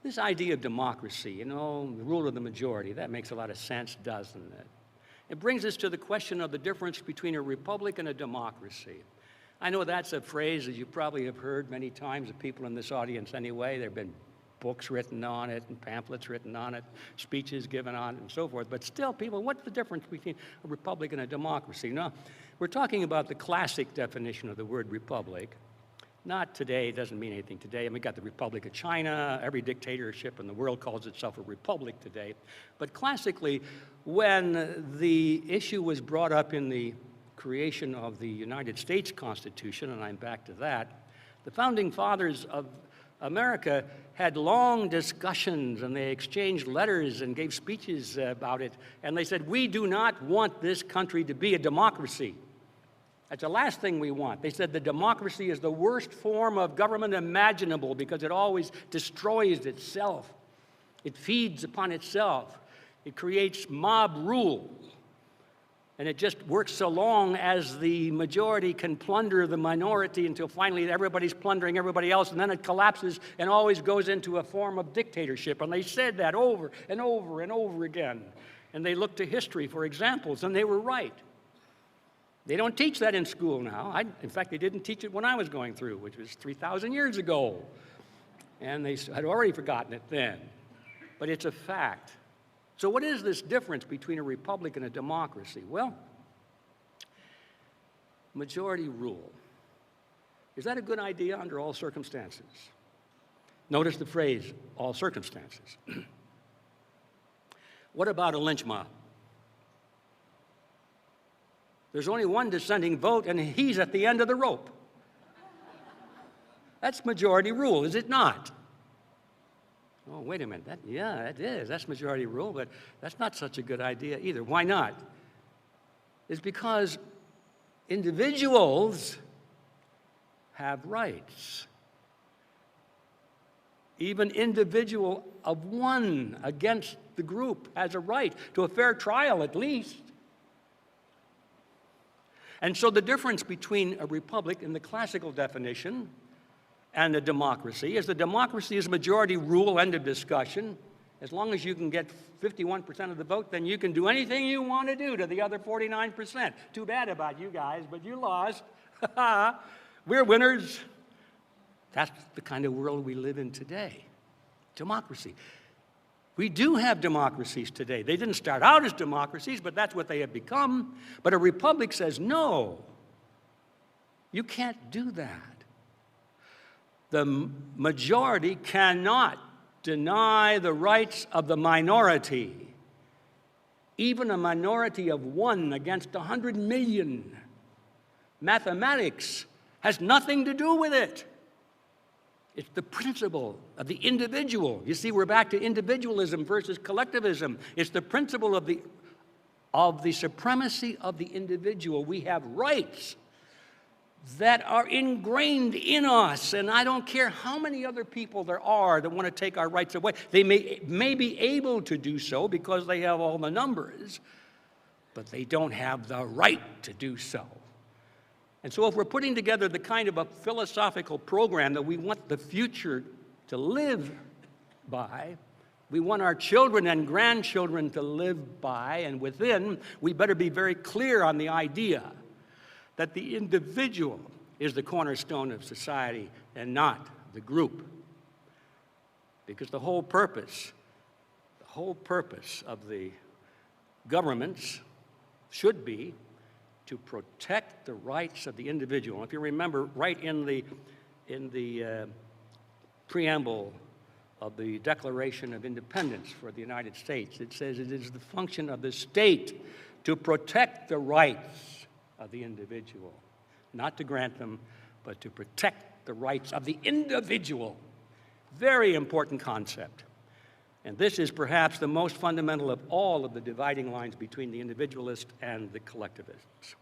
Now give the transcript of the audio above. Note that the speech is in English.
This idea of democracy, you know, the rule of the majority, that makes a lot of sense, doesn't it? It brings us to the question of the difference between a republic and a democracy. I know that's a phrase that you probably have heard many times of people in this audience anyway. There have been books written on it and pamphlets written on it, speeches given on it and so forth. But still, people, what's the difference between a republic and a democracy? Now, we're talking about the classic definition of the word republic. Not today, it doesn't mean anything today. I mean, we got the Republic of China. Every dictatorship in the world calls itself a republic today. But classically, when the issue was brought up in the creation of the United States Constitution, and I'm back to that, the founding fathers of America had long discussions, and they exchanged letters and gave speeches about it. And they said, we do not want this country to be a democracy. That's the last thing we want. They said the democracy is the worst form of government imaginable because it always destroys itself. It feeds upon itself. It creates mob rule. And it just works so long as the majority can plunder the minority until finally everybody's plundering everybody else, and then it collapses and always goes into a form of dictatorship. And they said that over and over and over again. And they looked to history for examples, and they were right. They don't teach that in school now. In fact, they didn't teach it when I was going through, which was 3,000 years ago. And they had already forgotten it then. But it's a fact. So what is this difference between a republic and a democracy? Well, majority rule. Is that a good idea under all circumstances? Notice the phrase, all circumstances. What about a lynch mob? There's only one dissenting vote, and he's at the end of the rope. That's majority rule, is it not? Oh, wait a minute. Yeah, it is. That's majority rule, but that's not such a good idea either. Why not? It's because individuals have rights. Even individual of one against the group has a right to a fair trial, at least. And so the difference between a republic in the classical definition and a democracy is the democracy is majority rule, end of discussion. As long as you can get 51% of the vote, then you can do anything you want to do to the other 49%. Too bad about you guys, but you lost. We're winners. That's the kind of world we live in today. Democracy. We do have democracies today. They didn't start out as democracies, but that's what they have become. But a republic says, no, you can't do that. The majority cannot deny the rights of the minority, even a minority of 1 against 100 million. Mathematics has nothing to do with it. It's the principle of the individual. You see, we're back to individualism versus collectivism. It's the principle of the supremacy of the individual. We have rights that are ingrained in us, and I don't care how many other people there are that want to take our rights away. They may be able to do so because they have all the numbers, but they don't have the right to do so. And so if we're putting together the kind of a philosophical program that we want the future to live by, we want our children and grandchildren to live by, and within, we better be very clear on the idea that the individual is the cornerstone of society and not the group. Because the whole purpose of the governments should be to protect the rights of the individual. If you remember, right in the preamble of the Declaration of Independence for the United States, it says it is the function of the state to protect the rights of the individual, not to grant them, but to protect the rights of the individual. Very important concept. And this is perhaps the most fundamental of all of the dividing lines between the individualist and the collectivists.